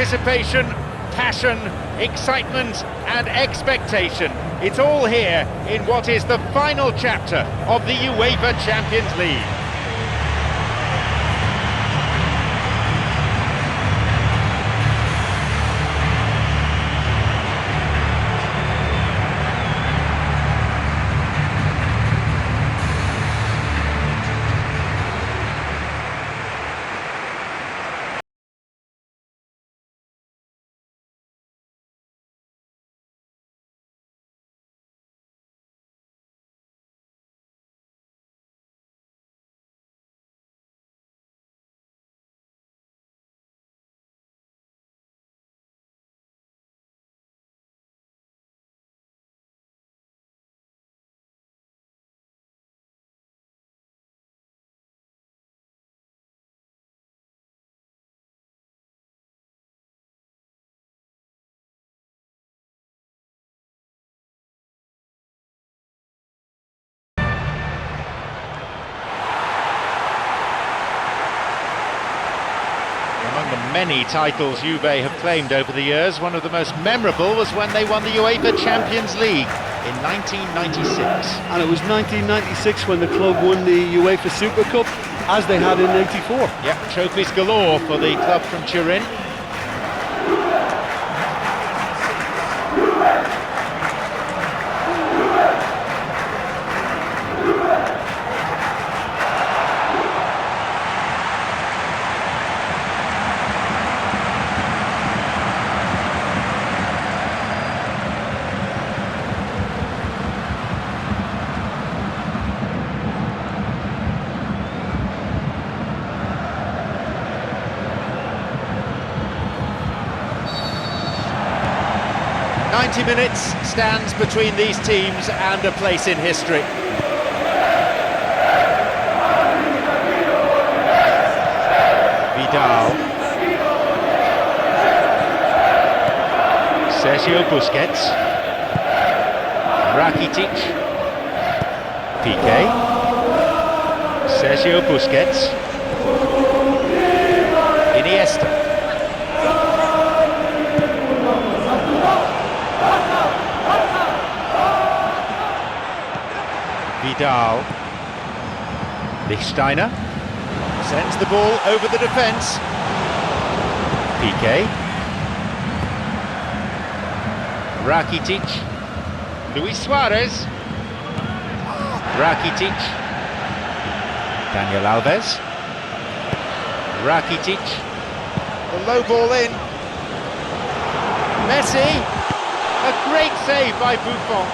Anticipation, passion, excitement and expectation. It's all here in what is the final chapter of the UEFA Champions League. Among the many titles Juve have claimed over the years, one of the most memorable was when they won the UEFA Champions League in 1996. And it was 1996 when the club won the UEFA Super Cup, as they had in '94. Yep, trophies galore for the club from Turin. Minutes stands between these teams and a place in history. Vidal, Sergio Busquets, Rakitic, Piqué, Sergio Busquets, Iniesta. Vidal, Lichtsteiner sends the ball over the defence. Piqué, Rakitic, Luis Suarez, Rakitic, Daniel Alves, Rakitic, the low ball in. Messi, a great save by Buffon.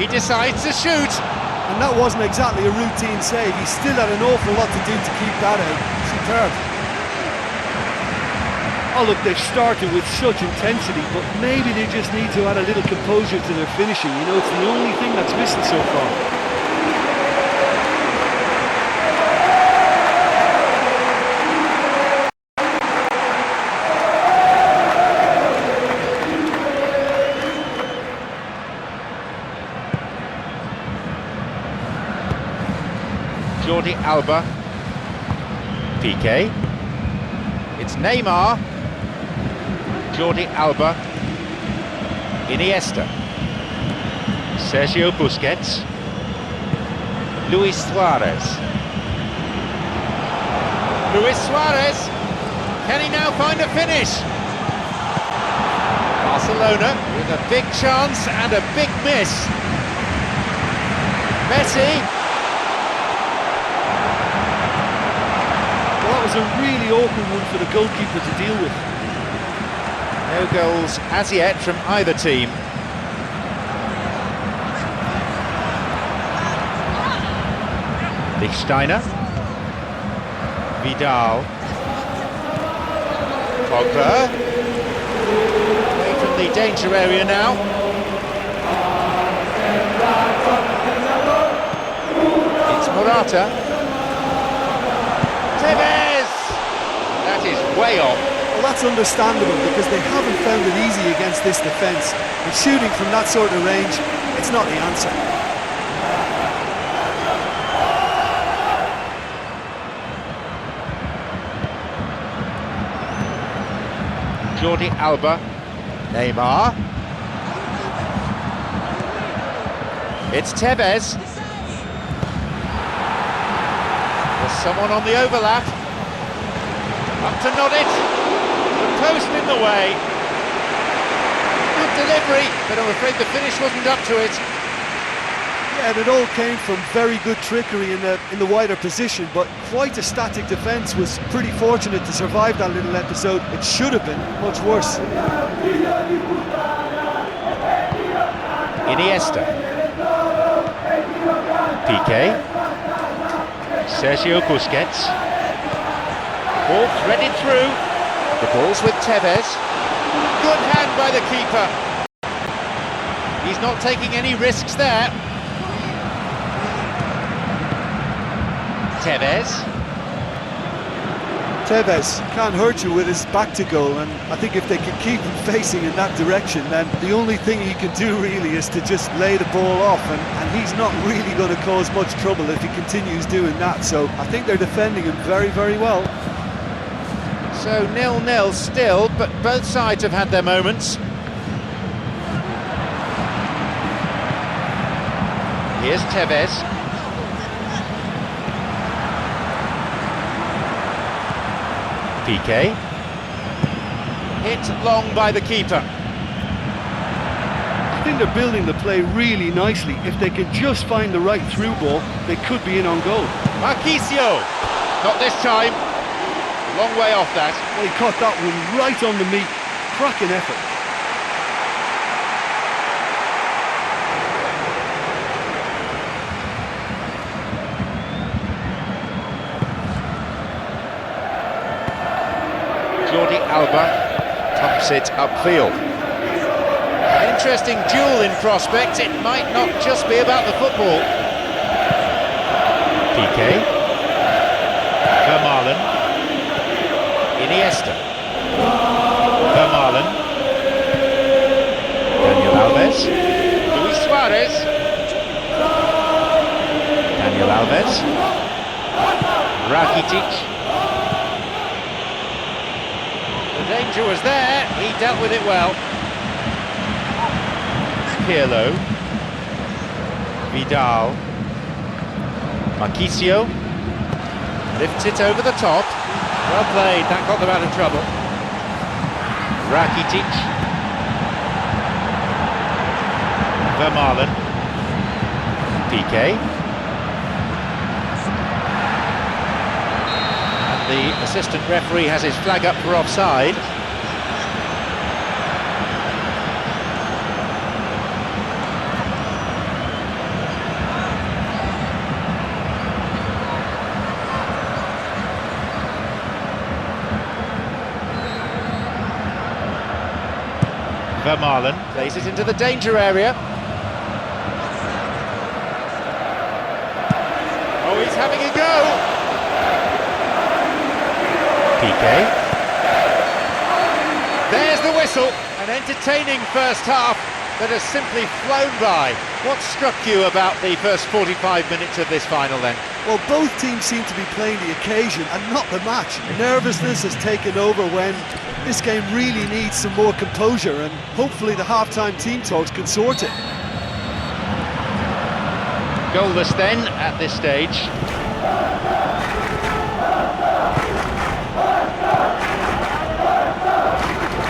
He decides to shoot. And that wasn't exactly a routine save. He still had an awful lot to do to keep that out. Superb. Oh look, they've started with such intensity, but maybe they just need to add a little composure to their finishing. You know, it's the only thing that's missing so far. Jordi Alba, Piqué, it's Neymar, Jordi Alba, Iniesta, Sergio Busquets, Luis Suarez. Luis Suarez, can he now find a finish? Barcelona with a big chance and a big miss. Messi. That was a really awkward one for the goalkeeper to deal with. No goals as yet from either team. Lichtsteiner, Vidal, Pogba, away from the danger area now. It's Morata. Tevez! That is way off. Well, that's understandable because they haven't found it easy against this defence. And shooting from that sort of range, it's not the answer. Jordi Alba, Neymar. It's Tevez. There's someone on the overlap. Up to nod it. The post in the way. Good delivery, but I'm afraid the finish wasn't up to it. Yeah, and it all came from very good trickery in the wider position, but quite a static defence. Was pretty fortunate to survive that little episode. It should have been much worse. Iniesta. Piqué. Sergio Busquets. Ball threaded through. The ball's with Tevez. Good hand by the keeper. He's not taking any risks there. Tevez can't hurt you with his back to goal, and I think if they can keep him facing in that direction, then the only thing he can do really is to just lay the ball off, and he's not really going to cause much trouble if he continues doing that. So I think they're defending him very, very well. So 0-0 still, but both sides have had their moments. Here's Tevez. Piqué. Hit long by the keeper. I think they're building the play really nicely. If they can just find the right through ball, they could be in on goal. Marquisio. Not this time. Long way off that. Well, he caught that one right on the meat. Cracking effort. Jordi Alba pumps it upfield. An interesting duel in prospect. It might not just be about the football. Piqué. Vermaelen. Iniesta. Vermaelen. Daniel Alves. Luis Suarez. Daniel Alves. Rakitic. The danger was there, he dealt with it well. Pirlo. Vidal. Marquisio. Lifts it over the top. Well played, that got them out of trouble. Rakitic. Vermaelen. Piqué. And the assistant referee has his flag up for offside. Vermaelen plays it into the danger area. Oh, he's having a go! Piqué. There's the whistle. An entertaining first half that has simply flown by. What struck you about the first 45 minutes of this final then? Well, both teams seem to be playing the occasion and not the match. Nervousness has taken over when this game really needs some more composure, and hopefully the half-time team talks can sort it. Goalless then at this stage.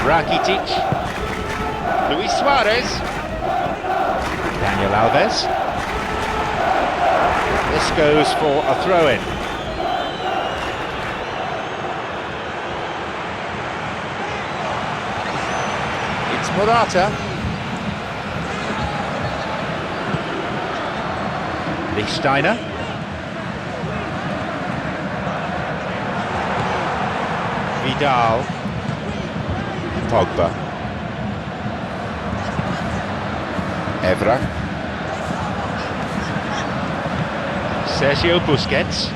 Rakitic. Luis Suarez. Daniel Alves. This goes for a throw-in. It's Morata. Lichtsteiner. Vidal. Pogba. Evra. Sergio Busquets.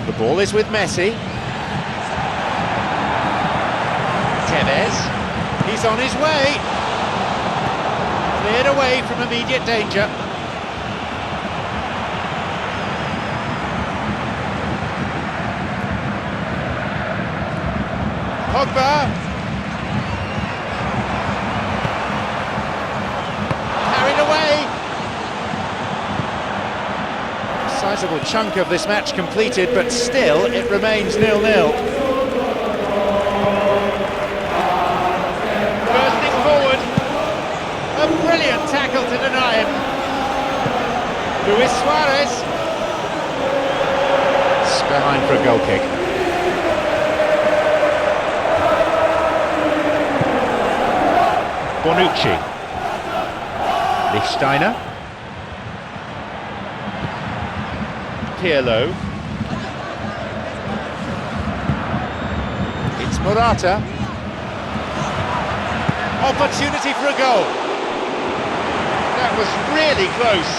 The ball is with Messi. Tevez, he's on his way. Cleared away from immediate danger. Pogba. Carried away. A sizable chunk of this match completed, but still it remains 0-0. Bursting forward. A brilliant tackle to deny him. Luis Suarez. It's behind for a goal kick. Bonucci. Lichtsteiner. Pirlo. It's Morata. Opportunity for a goal. That was really close.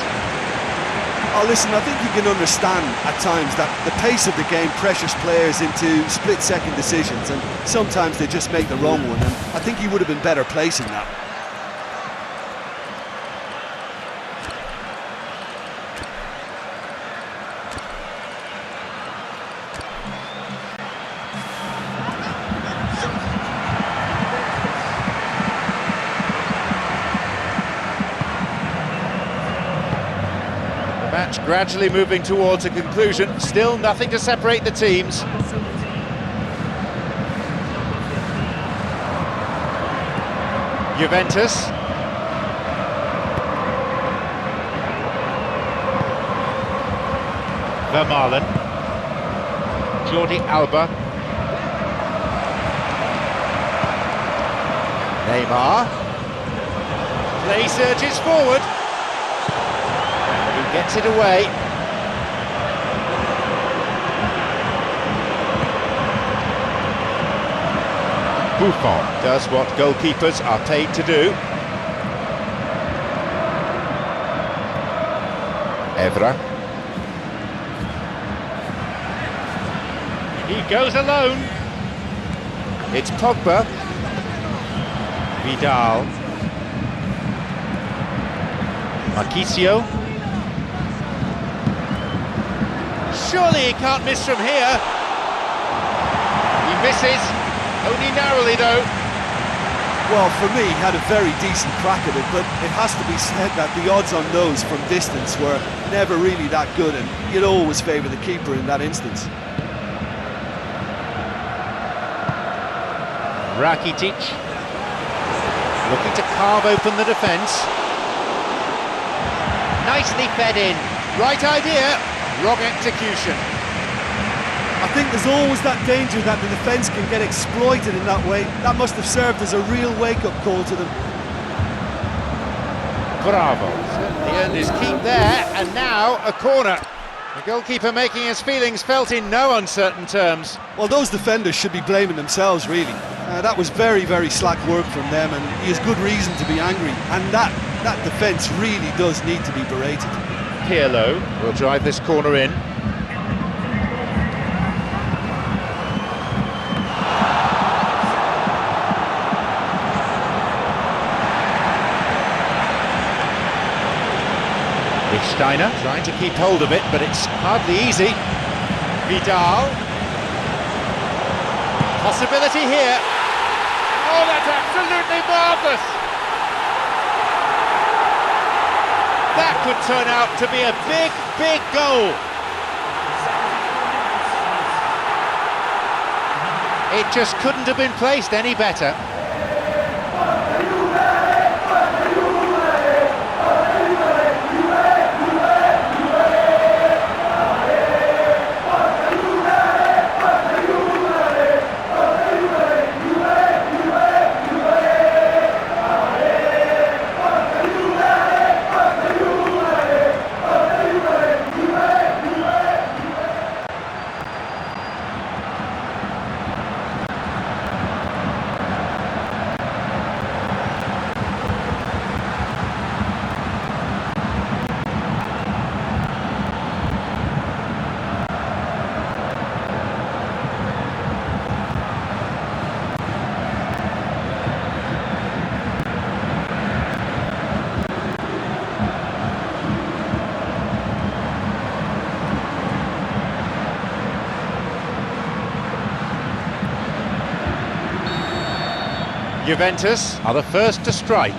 Oh, listen, I think you can understand at times that the pace of the game pressures players into split-second decisions, and sometimes they just make the wrong one, and I think he would have been better placing that. Match gradually moving towards a conclusion, still nothing to separate the teams. Juventus. Vermaelen. Jordi Alba. Neymar. Play surges forward. Gets it away. Buffon does what goalkeepers are paid to do. Evra. He goes alone. It's Pogba. Vidal. Marquisio. Surely he can't miss from here. He misses, only narrowly though. Well, for me, he had a very decent crack at it, but it has to be said that the odds on those from distance were never really that good, and you'd always favour the keeper in that instance. Rakitic, looking to carve open the defence. Nicely fed in, right idea. Wrong execution. I think there's always that danger that the defence can get exploited in that way. That must have served as a real wake-up call to them. Bravo. Certainly earned his keep there, and now a corner. The goalkeeper making his feelings felt in no uncertain terms. Well, those defenders should be blaming themselves, really. That was very, very slack work from them, and he has good reason to be angry. And that defence really does need to be berated. Pirlo will drive this corner in. Lichtsteiner trying to keep hold of it, but it's hardly easy. Vidal. Possibility here. Oh, that's absolutely marvellous! That could turn out to be a big, big goal. It just couldn't have been placed any better. Juventus are the first to strike.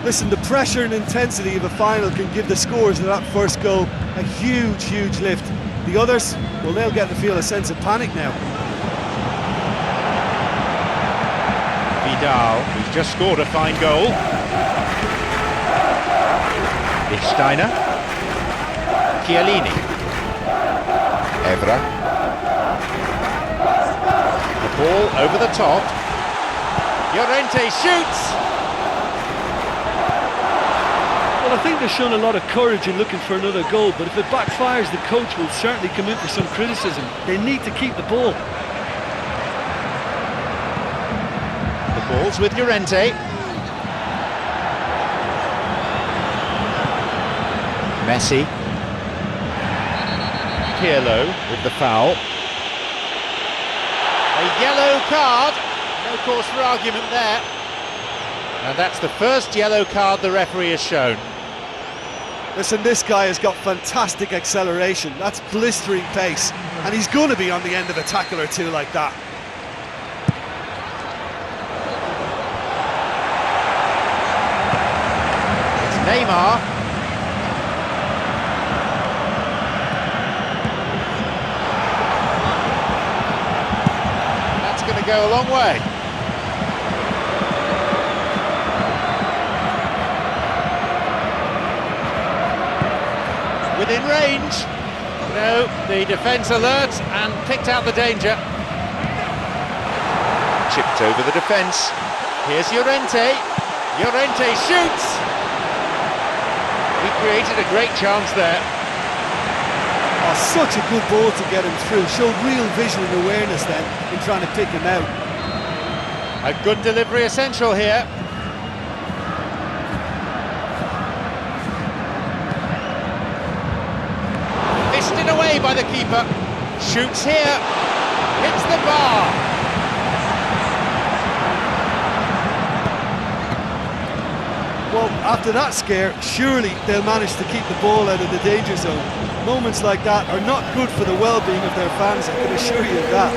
Listen, the pressure and intensity of a final can give the scorers of that first goal a huge, huge lift. The others, well, they'll get to feel a sense of panic now. Vidal, who's just scored a fine goal. Steiner. Chiellini. Evra. The ball over the top. Llorente shoots! Well, I think they've shown a lot of courage in looking for another goal, but if it backfires, the coach will certainly come in for some criticism. They need to keep the ball. The ball's with Llorente. Messi. Pirlo with the foul. A yellow card. No cause for argument there. And that's the first yellow card the referee has shown. Listen, this guy has got fantastic acceleration. That's blistering pace. And he's going to be on the end of a tackle or two like that. It's Neymar. That's going to go a long way. Within range. No, the defence alert and picked out the danger. Chipped over the defence. Here's Llorente. Llorente shoots! He created a great chance there. Oh, such a good ball to get him through. Showed real vision and awareness then in trying to pick him out. A good delivery essential here. Fisted away by the keeper. Shoots here. Hits the bar. Well, after that scare, surely they'll manage to keep the ball out of the danger zone. Moments like that are not good for the well-being of their fans, I can assure you of that.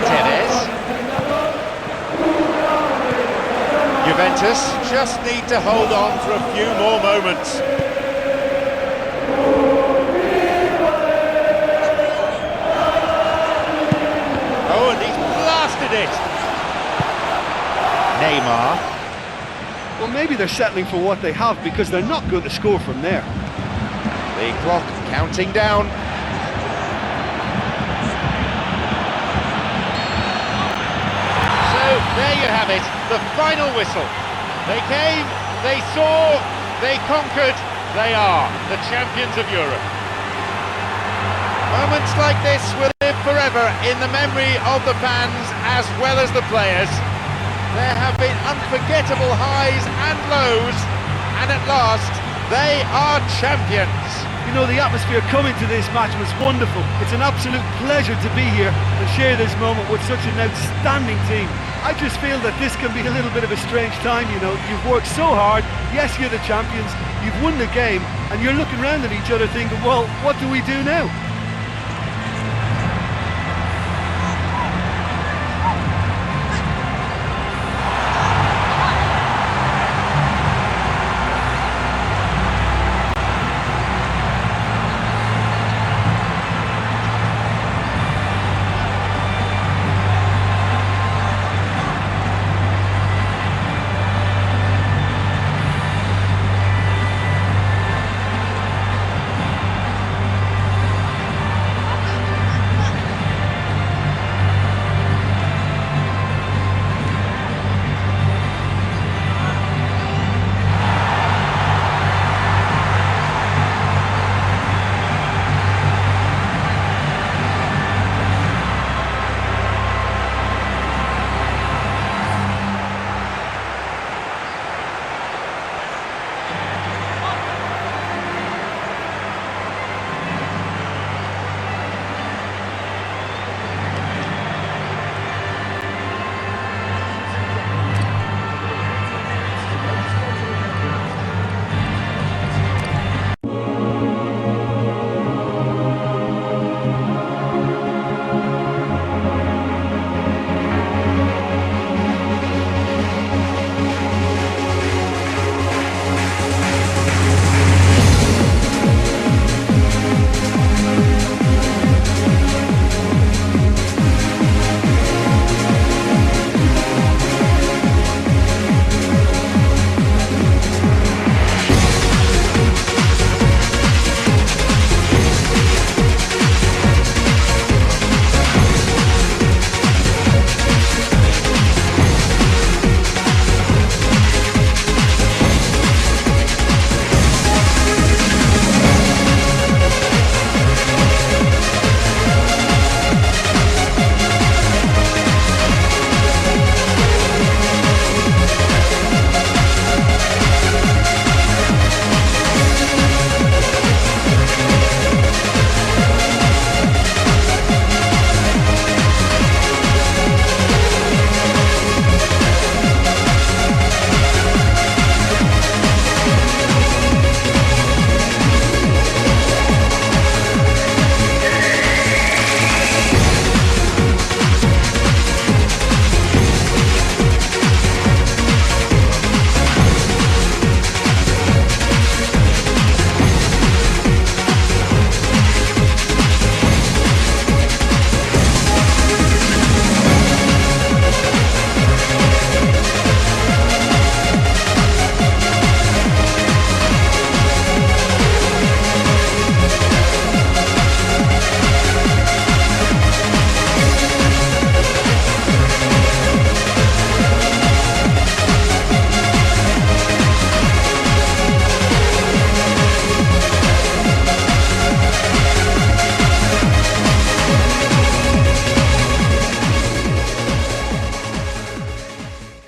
Tevez. Juventus just need to hold on for a few more moments. Oh, and he's blasted it. Neymar. Well, maybe they're settling for what they have because they're not going to score from there. The clock counting down. So there you have it, the final whistle. They came, they saw, they conquered, they are the champions of Europe. Moments like this will live forever in the memory of the fans as well as the players. There have been unforgettable highs and lows, and at last, they are champions. You know, the atmosphere coming to this match was wonderful. It's an absolute pleasure to be here and share this moment with such an outstanding team. I just feel that this can be a little bit of a strange time, you know. You've worked so hard, yes, you're the champions, you've won the game, and you're looking around at each other thinking, well, what do we do now?